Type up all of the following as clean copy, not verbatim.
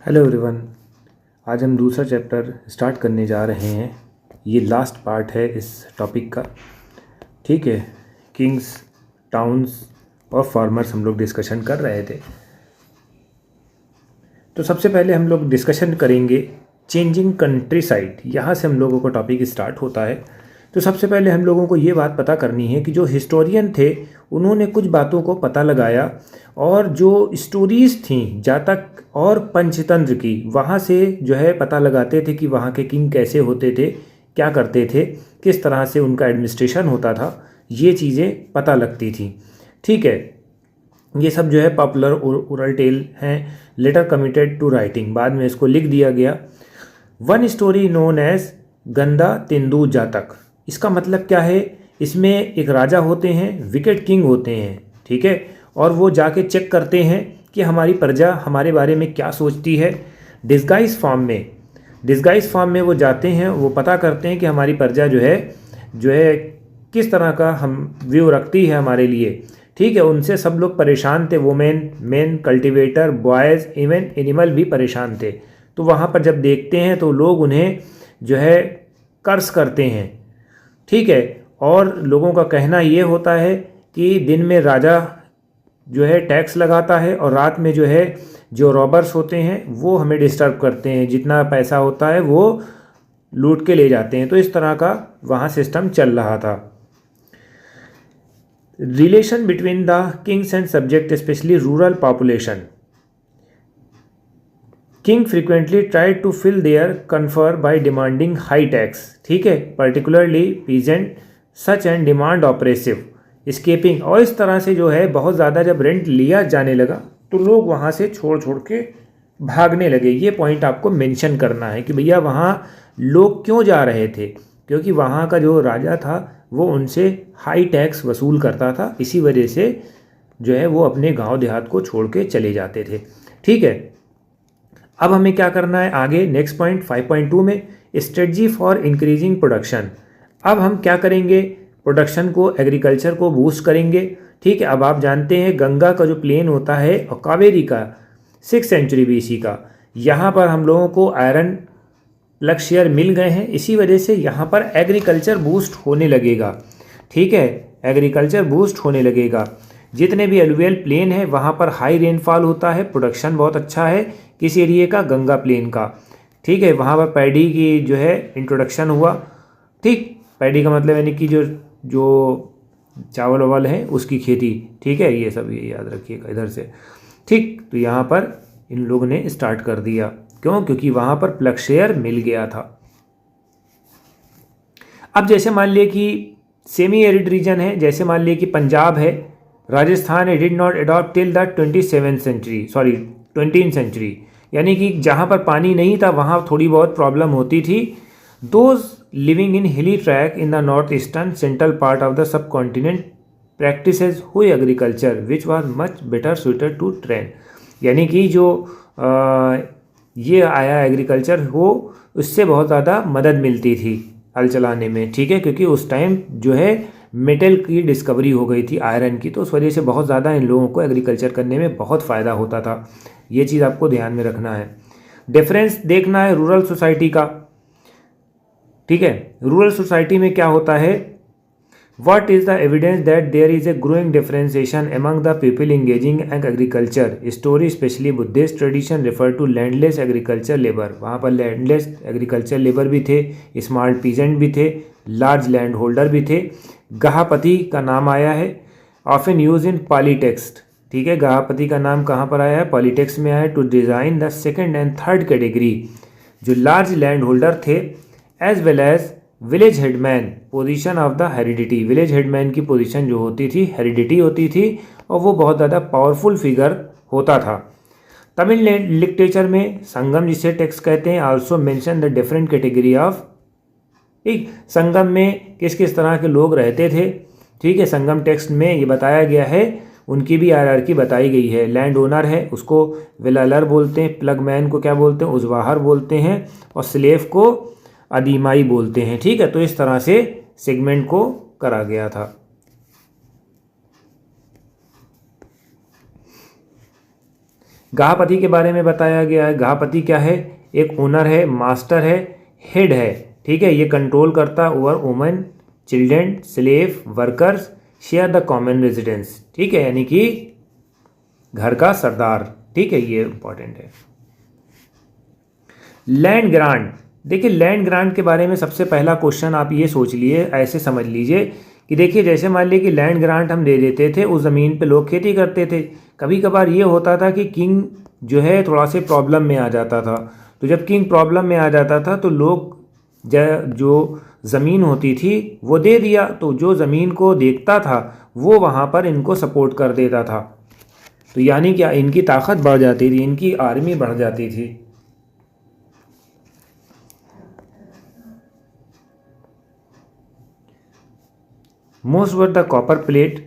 Hello everyone. आज हम दूसरा चैप्टर स्टार्ट करने जा रहे हैं। ये लास्ट पार्ट है इस टॉपिक का। ठीक है, किंग्स, टाउन्स और फार्मर्स हम लोग डिस्कशन कर रहे थे। तो सबसे पहले हम लोग डिस्कशन करेंगे चेंजिंग कंट्री साइड। यहाँ से हम लोगों का टॉपिक स्टार्ट होता है। तो सबसे पहले हम लोगों को ये बात पता करनी है कि जो हिस्टोरियन थे उन्होंने कुछ बातों को पता लगाया, और जो स्टोरीज़ थी जातक और पंचतंत्र की, वहाँ से जो है पता लगाते थे कि वहाँ के किंग कैसे होते थे, क्या करते थे, किस तरह से उनका एडमिनिस्ट्रेशन होता था, ये चीज़ें पता लगती थी। ठीक है, ये सब जो है पॉपुलर ओरल टेल हैं, लेटर कमिटेड टू राइटिंग, बाद में इसको लिख दिया गया। वन स्टोरी नोन एज गंदा तेंदू जातक। इसका मतलब क्या है? इसमें एक राजा होते हैं, विकेट किंग होते हैं, ठीक है, और वो जाके चेक करते हैं कि हमारी प्रजा हमारे बारे में क्या सोचती है। डिस्गाइज फॉर्म में वो जाते हैं, वो पता करते हैं कि हमारी प्रजा जो है किस तरह का हम व्यू रखती है हमारे लिए। ठीक है, उनसे सब लोग परेशान थे, women, main, cultivator, boys, even animal भी परेशान थे। तो वहाँ पर जब देखते हैं तो लोग उन्हें जो है कर्स करते हैं। ठीक है, और लोगों का कहना ये होता है कि दिन में राजा जो है टैक्स लगाता है, और रात में जो है जो रॉबर्स होते हैं वो हमें डिस्टर्ब करते हैं, जितना पैसा होता है वो लूट के ले जाते हैं। तो इस तरह का वहाँ सिस्टम चल रहा था। Relation between the kings and subject, specially rural population. King frequently tried to fill their coffer by demanding high tax. ठीक है, particularly peasant such and demand oppressive escaping. और इस तरह से जो है बहुत ज़्यादा जब रेंट लिया जाने लगा तो लोग वहाँ से छोड़ छोड़ के भागने लगे। ये पॉइंट आपको मेंशन करना है कि भैया वहाँ लोग क्यों जा रहे थे, क्योंकि वहाँ का जो राजा था वो उनसे हाई टैक्स वसूल करता था। इसी वजह से जो है वो अपने गांव देहात को छोड़ के चले जाते थे। ठीक है, अब हमें क्या करना है आगे, नेक्स्ट पॉइंट 5.2 में स्ट्रेटजी फॉर इंक्रीजिंग प्रोडक्शन। अब हम क्या करेंगे, प्रोडक्शन को, एग्रीकल्चर को बूस्ट करेंगे। ठीक है, अब आप जानते हैं गंगा का जो प्लेन होता है और कावेरी का 6th सेंचुरी BC का, यहाँ पर हम लोगों को आयरन प्लग शेयर मिल गए हैं। इसी वजह से यहाँ पर एग्रीकल्चर बूस्ट होने लगेगा। ठीक है, एग्रीकल्चर बूस्ट होने लगेगा। जितने भी एलुवियल प्लेन है वहाँ पर हाई रेनफॉल होता है, प्रोडक्शन बहुत अच्छा है किस एरिए का, गंगा प्लेन का। ठीक है, वहाँ पर पैडी की जो है इंट्रोडक्शन हुआ। ठीक, पैडी का मतलब यानी कि जो चावल वावल है उसकी खेती। ठीक है, ये सब ये याद रखिएगा इधर से। ठीक, तो यहाँ पर इन लोगों ने स्टार्ट कर दिया। क्यों? क्योंकि वहाँ पर प्लग शेयर मिल गया था। अब जैसे मान लिए कि सेमी एरिड रीजन है, जैसे मान लिए कि पंजाब है, Rajasthan, it did not adopt till the 20th century, यानी कि जहाँ पर पानी नहीं था वहाँ थोड़ी बहुत प्रॉब्लम होती थी। Those living in hilly track in the north eastern central part of the subcontinent practices हुई agriculture which was much better suited to train. यानी कि जो ये आया एग्रीकल्चर हो, उससे बहुत ज़्यादा मदद मिलती थी हल चलाने में। ठीक है, क्योंकि उस टाइम जो है मेटल की डिस्कवरी हो गई थी, आयरन की, तो उस वजह से बहुत ज़्यादा इन लोगों को एग्रीकल्चर करने में बहुत फ़ायदा होता था। ये चीज़ आपको ध्यान में रखना है। डिफरेंस देखना है रूरल सोसाइटी का। ठीक है, रूरल सोसाइटी में क्या होता है, what is the evidence that there is a growing differentiation among the people engaging in agriculture. Story specially Buddhist tradition refer to landless agriculture labour. वहाँ पर लैंडलेस एग्रीकल्चर लेबर भी थे, स्मॉल पीजेंट भी थे, लार्ज लैंड होल्डर भी थे। गहापति का नाम आया है, ऑफन यूज इन पॉलीटेक्स्ट। ठीक है, गहापति का नाम कहाँ पर आया है, पॉलीटेक्स्ट में आया है, to design the second and third category जो लार्ज लैंड होल्डर थे, as well as village headman position of the heredity. Village headman की पोजीशन जो होती थी हेरिडिटी होती थी, और वो बहुत ज़्यादा पावरफुल फिगर होता था। तमिल लिटरेचर में संगम जिसे टेक्स्ट कहते हैं also mention the different category of. ठीक, संगम में किस किस तरह के लोग रहते थे। ठीक है, संगम टेक्स्ट में ये बताया गया है, उनकी भी हायरार्की बताई गई है। लैंड ओनर है उसको विलालर बोलते हैं, प्लग मैन को क्या बोलते हैं, उजवाहर बोलते हैं, और स्लेव को अदीमाई बोलते हैं। ठीक है, तो इस तरह से सेगमेंट को करा गया था। गाहपति के बारे में बताया गया है। गाहपति क्या है? एक ओनर है, मास्टर है, हेड है, ठीक है। ये कंट्रोल करता over women, children, slave, workers, share the common residence, ठीक है, यानी कि घर का सरदार, ठीक है, ये इंपॉर्टेंट है। लैंड ग्रांट, देखिए लैंड ग्रांट के बारे में सबसे पहला क्वेश्चन आप ये सोच लिए, ऐसे समझ लीजिए कि देखिए जैसे मान लीजिए कि लैंड ग्रांट हम दे देते थे, उस ज़मीन पे लोग खेती करते थे। कभी कभार ये होता था कि किंग जो है थोड़ा से प्रॉब्लम में आ जाता था, तो जब किंग प्रॉब्लम में आ जाता था तो लोग जो ज़मीन होती थी वो दे दिया, तो जो ज़मीन को देखता था वो वहाँ पर इनको सपोर्ट कर देता था। तो यानी क्या, इनकी ताकत बढ़ जाती थी, इनकी आर्मी बढ़ जाती थी। Most were the copper plate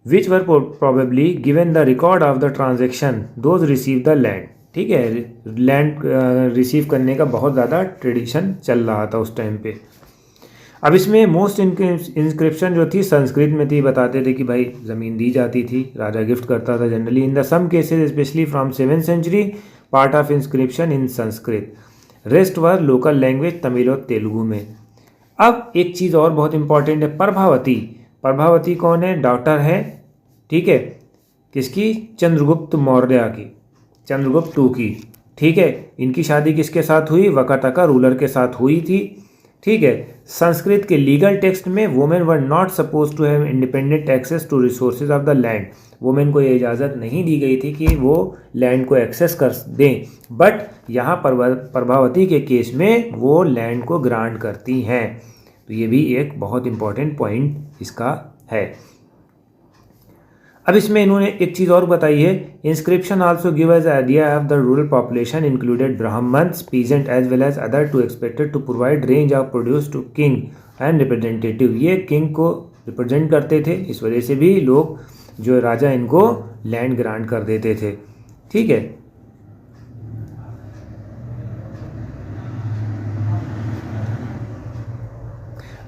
which were probably given the record of the transaction, those received the land, ठीक है। लैंड रिसीव करने का बहुत ज़्यादा ट्रेडिशन चल रहा था उस टाइम पे। अब इसमें मोस्ट इंस्क्रिप्शन जो थी संस्कृत में थी, बताते थे कि भाई ज़मीन दी जाती थी, राजा गिफ्ट करता था generally. In the some cases specially from 7th century part of inscription in Sanskrit, rest were local language Tamil और तेलुगु में। अब एक चीज़ और बहुत इंपॉर्टेंट है, प्रभावती। प्रभावती कौन है? डॉटर है, ठीक है, किसकी? चंद्रगुप्त मौर्य की, चंद्रगुप्त टू की, ठीक है। इनकी शादी किसके साथ हुई? वकाटका रूलर के साथ हुई थी, ठीक है। संस्कृत के लीगल टेक्स्ट में women were not suppose to have independent access to resources of the land, women को ये इजाज़त नहीं दी गई थी कि वो लैंड को एक्सेस कर दें, बट यहाँ प्रभावती के केस में वो लैंड को ग्रांट करती हैं। तो ये भी एक बहुत इंपॉर्टेंट पॉइंट इसका है। अब इसमें इन्होंने एक चीज़ और बताई है, inscription also give us idea of the rural population included Brahmans, peasant as well as other to expected to provide range of produce to king and representative. ये किंग को रिप्रेजेंट करते थे, इस वजह से भी लोग जो राजा इनको लैंड ग्रांट कर देते थे, ठीक है।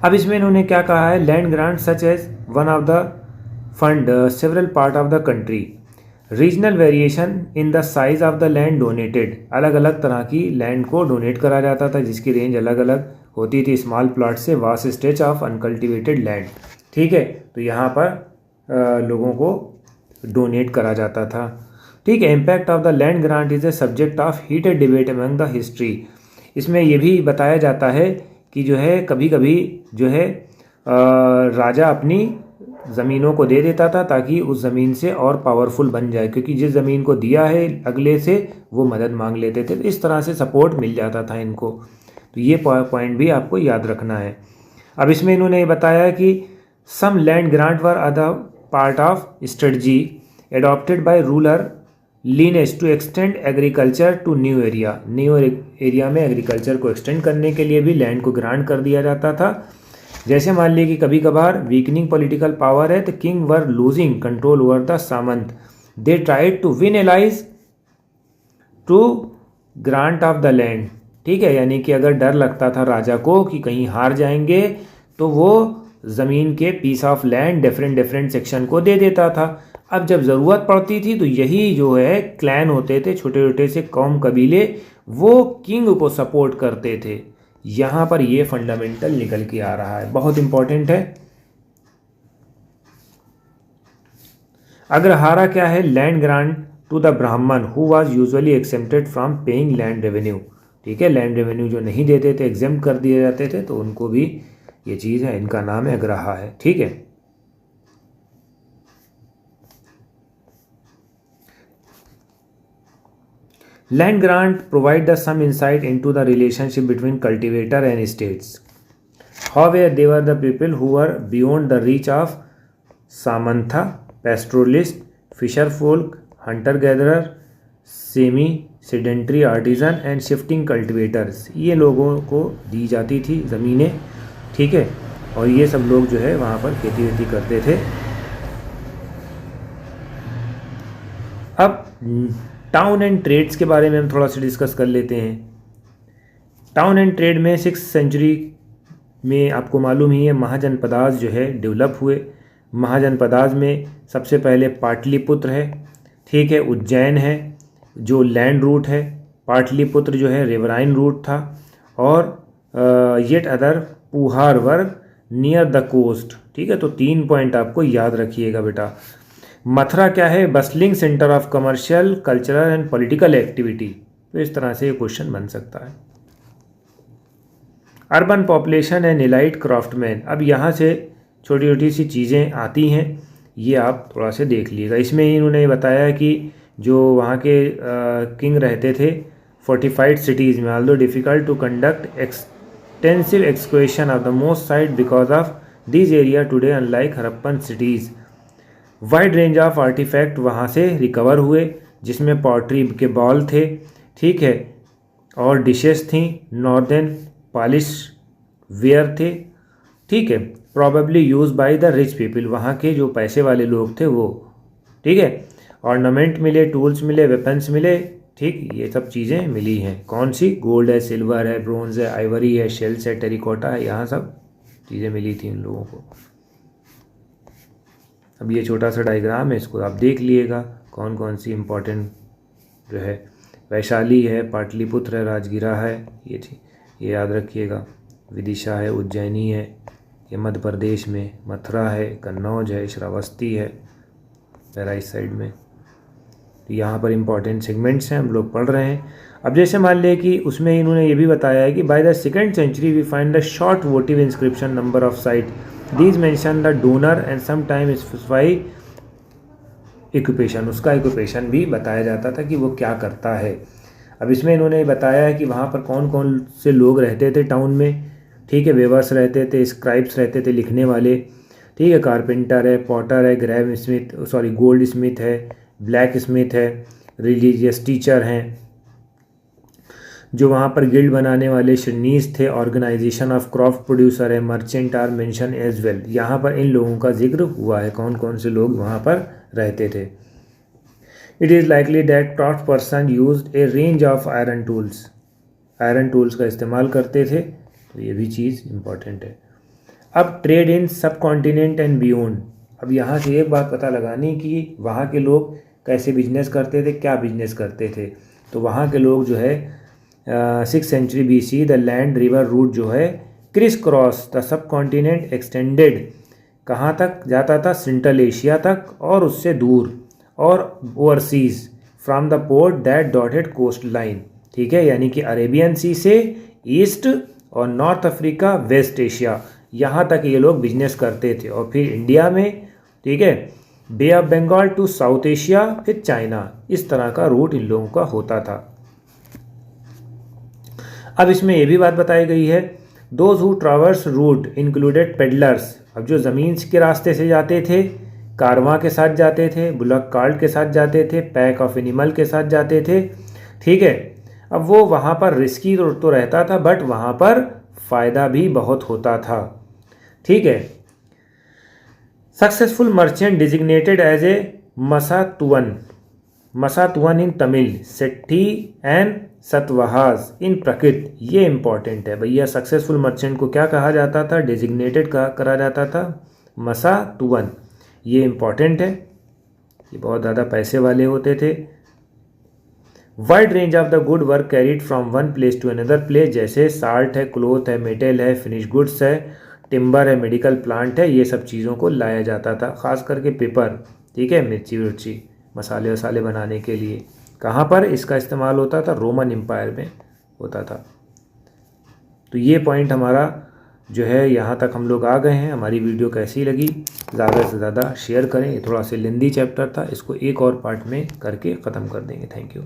अब इसमें इन्होंने क्या कहा है, land grant such as one of the fund several part of the country, regional variation in the size of the land donated, अलग अलग तरह की लैंड को डोनेट करा जाता था जिसकी रेंज अलग अलग होती थी, स्मॉल प्लॉट से vast stretch of uncultivated land, ठीक है। तो यहाँ पर लोगों को डोनेट करा जाता था, ठीक है। Impact of the land grant is a subject of heated debate among the history. इसमें यह भी बताया जाता है कि जो है कभी कभी जो है राजा अपनी ज़मीनों को दे देता था ताकि उस ज़मीन से और पावरफुल बन जाए, क्योंकि जिस ज़मीन को दिया है अगले से वो मदद मांग लेते थे, तो इस तरह से सपोर्ट मिल जाता था इनको। तो ये पॉइंट भी आपको याद रखना है। अब इसमें इन्होंने ये बताया कि some land grant were other part of strategy adopted by ruler lineage to extend agriculture to new area. New area में एग्रीकल्चर को एक्सटेंड करने के लिए भी लैंड को ग्रांट कर दिया जाता था। जैसे मान लीजिए कि कभी कभार वीकनिंग पॉलिटिकल पावर है तो king were losing control over the samanta, they tried to win allies to grant of the land, ठीक है। यानी कि अगर डर लगता था राजा को कि कहीं हार जाएंगे तो वो ज़मीन के piece of land different section को दे देता था। अब जब ज़रूरत पड़ती थी तो यही जो है क्लैन होते थे, छोटे छोटे से कौम कबीले, वो किंग को सपोर्ट करते थे। यहाँ पर ये फंडामेंटल निकल के आ रहा है, बहुत इंपॉर्टेंट है। अग्रहारा क्या है? लैंड ग्रांट टू द ब्राह्मण who was usually accepted from paying land revenue, ठीक है। लैंड रेवेन्यू जो नहीं देते थे, एग्जेम्प्ट कर दिए जाते थे, तो उनको भी ये चीज़ है, इनका नाम है अग्रहा है, ठीक है। Land grant provide us some insight into the relationship between cultivator and states. However, they were the people who were beyond the reach of Samantha, pastoralist, fisher folk, hunter-gatherer, semi-sedentary artisan and shifting cultivators. ये लोगों को दी जाती थी ज़मीनें, ठीक है, और ये सब लोग जो है वहाँ पर खेती वेती करते थे। अब टाउन एंड ट्रेड्स के बारे में हम थोड़ा सा डिस्कस कर लेते हैं। टाउन एंड ट्रेड में 6th सेंचुरी में आपको मालूम ही है महाजनपदास जो है डेवलप हुए। महाजनपदास में सबसे पहले पाटलिपुत्र है, ठीक है, उज्जैन है, जो लैंड रूट है, पाटलिपुत्र जो है रिवराइन रूट था, और येट अदर पुहार वर्ग नियर द कोस्ट। ठीक है, तो 3 पॉइंट आपको याद रखिएगा बेटा। मथुरा क्या है? Bustling centre of commercial, cultural and political activity. तो इस तरह से ये क्वेश्चन बन सकता है। Urban population and allied craftsman. अब यहाँ से छोटी छोटी सी चीज़ें आती हैं, ये आप थोड़ा से देख लीजिएगा। इसमें इन्होंने बताया कि जो वहाँ के किंग रहते थे फोर्टिफाइड सिटीज़ में, although difficult to conduct extensive excavation of the most site because of this area today unlike Harappan cities. Wide range of artifact वहाँ से रिकवर हुए, जिसमें पॉटरी के बॉल थे, ठीक है, और डिशेस थी, नॉर्दर्न पॉलिश वेयर थे, ठीक है, probably use by the rich people, वहाँ के जो पैसे वाले लोग थे वो, ठीक है। ऑर्नामेंट मिले, टूल्स मिले, वेपन्स मिले, ठीक, ये सब चीज़ें मिली हैं। कौन सी? गोल्ड है, सिल्वर है, ब्रोंज है, आइवरी है, शेल्स है, टेरिकोटा है, यहाँ सब चीज़ें मिली थी उन लोगों को। अब ये छोटा सा डायग्राम है, इसको आप देख लिएगा कौन कौन सी इम्पोर्टेंट जो है। वैशाली है, पाटलिपुत्र है, राजगिरा है, ये थी, ये याद रखिएगा। विदिशा है, उज्जैनी है, ये मध्य प्रदेश में। मथुरा है, कन्नौज है, श्रावस्ती है, बहराइच साइड में। तो यहाँ पर इम्पॉर्टेंट सेगमेंट्स हैं, हम लोग पढ़ रहे हैं। अब जैसे मान लें कि उसमें इन्होंने ये भी बताया है कि by the 2nd century we find the short votive inscription number of site, these mention the donor and some time specify इक्विपेशन। उसका इक्विपेशन भी बताया जाता था कि वो क्या करता है। अब इसमें इन्होंने बताया है कि वहाँ पर कौन कौन से लोग रहते थे टाउन में, ठीक है। वेवर्स रहते थे, स्क्राइब्स रहते थे, लिखने वाले, ठीक है, कारपेंटर है, पॉटर है, grave smith, sorry gold smith है, ब्लैक स्मिथ है, रिलीजियस टीचर हैं, जो वहाँ पर गिल्ड बनाने वाले शनीस थे, ऑर्गेनाइजेशन ऑफ क्रॉप प्रोड्यूसर है, merchant are mention as well. यहाँ पर इन लोगों का जिक्र हुआ है, कौन कौन से लोग वहाँ पर रहते थे। It is likely that craft person used A range of iron tools, iron tools का इस्तेमाल करते थे, तो ये भी चीज़ इम्पॉर्टेंट है। अब ट्रेड इन सब कॉन्टिनेंट एंड बियॉन्ड। अब यहाँ से एक बात पता लगानी कि वहाँ के लोग कैसे बिजनेस करते थे, क्या बिजनेस करते थे। तो वहाँ के लोग जो है 6th century BC the land river route जो है criss cross the subcontinent extended, कहाँ तक जाता था? सेंट्रल एशिया तक और उससे दूर, और overseas from the port that dotted coast line, ठीक है, यानी कि अरेबियन सी से ईस्ट और नॉर्थ अफ्रीका, वेस्ट एशिया, यहाँ तक ये लोग बिजनेस करते थे। और फिर इंडिया में, ठीक है, Bay of Bengal to South Asia, फिर चाइना, इस तरह का रूट इन लोगों का होता था। अब इसमें ये भी बात बताई गई है, those who traverse route included peddlers. अब जो ज़मीन के रास्ते से जाते थे, कारवां के साथ जाते थे, बुलक कार्ट के साथ जाते थे, पैक ऑफ एनिमल के साथ जाते थे, ठीक है। अब वो वहाँ पर रिस्की तो रहता था, बट वहाँ पर फ़ायदा भी बहुत होता था, ठीक है। Successful merchant designated as a मसातुवन, मसातुवन इन तमिल, सेट्टी एंड सतवाहाज इन प्रकृत। ये इंपॉर्टेंट है भैया, सक्सेसफुल मर्चेंट को क्या कहा जाता था? डेजिग्नेटेड करा जाता था मसातुवन। ये इंपॉर्टेंट है, ये बहुत ज़्यादा पैसे वाले होते थे। Wide range of the good work carried from one place to another place, जैसे साल्ट है, क्लोथ है, मेटल है, फिनिश गुड्स है, टिम्बर है, मेडिकल प्लांट है, ये सब चीज़ों को लाया जाता था। ख़ास करके पेपर, ठीक है, मिर्ची विर्ची, मसाले वसाले बनाने के लिए। कहाँ पर इसका इस्तेमाल होता था? रोमन एम्पायर में होता था। तो ये पॉइंट हमारा जो है, यहाँ तक हम लोग आ गए हैं। हमारी वीडियो कैसी लगी, ज़्यादा से ज़्यादा शेयर करें। ये थोड़ा सा लेंदी चैप्टर था, इसको एक और पार्ट में करके ख़त्म कर देंगे। Thank you.